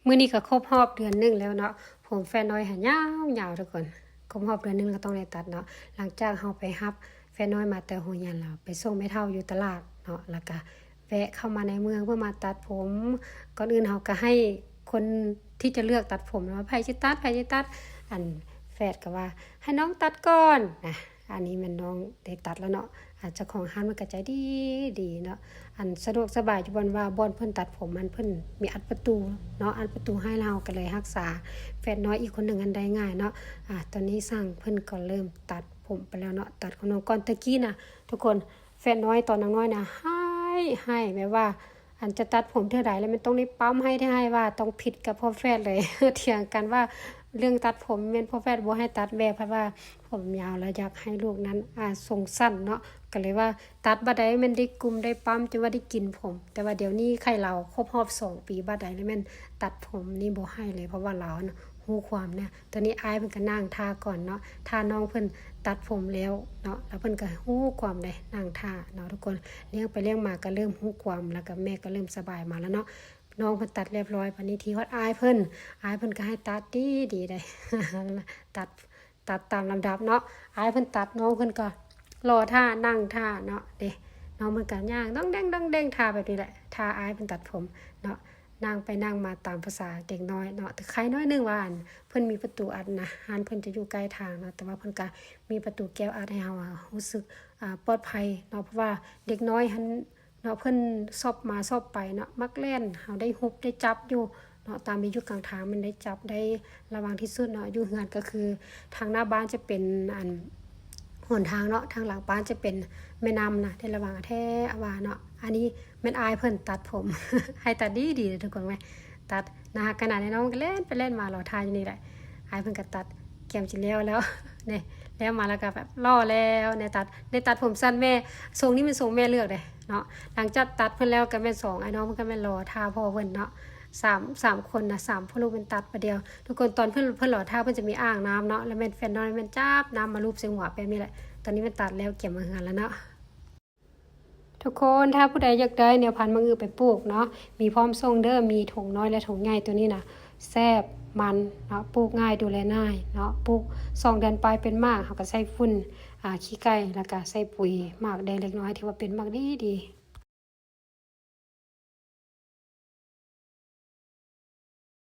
มื้อนี้ก็ครบรอบเดือนหนึงแล้วเนาะผมแฟนน้อยหันยาวๆทุกคนครบรอบเดือนหนึงก็ต้องได้ตัดเนาะหลังจากเฮาไปรับแฟนน้อยมาแต่โรงเรียนแล้วไปส่งแม่เฒ่าอยู่ตลาดเนาะแล้วก็แวะเข้ามาในเมืองเพื่อมาตัดผมก่อนอื่นเฮาก็ให้คนที่จะเลือกตัดผมว่าไผสิตัดอันแฟดก็ว่าให้น้องตัดก่อนนะอันนี้มันน้องได้ตัดแล้วเนาะเจ้าของร้านมันก็ใจดีเนาะอันสะดวกสบายอยู่บอนว่าบ่อนเพิ่นตัดผมมันเพิ่นมีอัดประตูเนาะอัดประตูให้เราก็เลยรักษาแฟนน้อยอีกคนหนึ่งอันใดง่ายเนาะตอนนี้สร้างเพิ่นก็เริ่มตัดผมไปแล้วเนาะตัดของน้องก่อนตะกี้น่ะทุกคนแฟนน้อยตอนน้อยๆน่ะให้แบบว่าอันจะตัดผมเท่าใดแล้วมันต้องได้ปั๊มให้ว่าต้องผิดกับพ่อแฟนเลย เถียงกันว่าเรื่องตัดผมแม่นพ่อแฟนบ่ให้ตัดแม่เพราะว่าผมยาวแล้วอยากให้ลูกนั้นทรงสั้นเนาะก็เลยว่าตัดบัดใดมันได้กุมได้ปั๊มจนว่าได้กินผมแต่ว่าเดี๋ยวนี้ใครเราครบรอบ2ปีบัดใดแล้วแม่นตัดผมนี่บ่ให้เลยเพราะว่าเราฮู้ความเนี่ยตอนนี้อายเพิ่นก็นั่งท่าก่อนเนาะท่าน้องเพิ่นตัดผมแล้วเนาะแล้วเพิ่นก็ฮู้ความได้นั่งท่าเนาะทุกคนเลี้ยงไปเลี้ยงมาก็เริ่มฮู้ความแล้วก็แม่ก็เริ่มสบายมาแล้วเนาะน้องเพิ่นตัดเรียบร้อยบัดนี้ทีฮอดอายเพิ่นก็ให้ตัดดีได้ ตัดตามลำดับเนาะอายเพิ่นตัดน้องเพิ่นก็รอท่านั่งท่าเนาะเด้น้องเพิ่นก็ย่างต้องแดงท่าแบบนี้แหละท่าอายเพิ่นตัดผมเนาะนั่งไปนั่งมาตามภาษาเด็กน้อยเนาะแต่ใครน้อยนึงว่าอันเพิ่นมีประตูอัดนะร้านเพิ่นจะอยู่ใกล้ทางเนาะแต่ว่าเพิ่นก็มีประตูแก้วอัดให้เฮารู้สึกปลอดภัยเนาะเพราะว่าเด็กน้อยหันเนาะเพิ่นซอบมาซอบไปเนาะมักเล่นเฮาได้ฮุบได้จับอยู่เนาะตามมีอยู่กลางทางมันได้จับได้ระวังที่สุดเนาะอยู่เฮือนก็คือทางหน้าบ้านจะเป็นอันหนทางเนาะทางหลังบ้านจะเป็นแม่น้ำนะได้ระวังแท้ว่าเนาะอันนี้แม่นอายเพิ่นตัดผม ให้ตัดดีทุกคนไหมตัดนะคะขนาดนี้น้องก็เล่นไปเล่นมารอทายอยู่นี่แหละอายเพิ่นก็ตัดแก้มจิแล้ว เนี่ยแล้วมาแล้วก็แบบล่อแล้วในตัดผมสั้นแม่ทรงนี้เป็นทรงแม่เลือกเลยเนาะหลังจากตัดเพิ่นแล้วก็แม่2ไอ้น้องมันก็แม่รอท่าพ่อเพิ่นเนาะสามคนนะ3พ่อลูกเป็นตัดประเดียวทุกคนตอนเพิ่นหล่อท่าเพิ่นจะมีอ่างน้ำเนาะแล้วแม่นแฟนน้อยแม่นจับน้ำมาลูบใส่หัวแบบนี้แหละตอนนี้มันตัดแล้วเก็บมาเฮือนแล้วเนาะทุกคนถ้าผู้ใดอยากได้แนวพันธุ์มะอือไปปลูกเนาะมีพร้อมส่งเด้อมีถุงน้อยและถุงใหญ่ตัวนี้นะแซ่บมันเนาะปลูกง่ายดูแลง่ายเนาะปลูก2เดือนปลายเป็นมากเฮาก็ใส่ฝุ่นขี้ไก่แล้วก็ใส่ปุ๋ยหมากแดงเล็กน้อยที่ว่าเป็นมากดี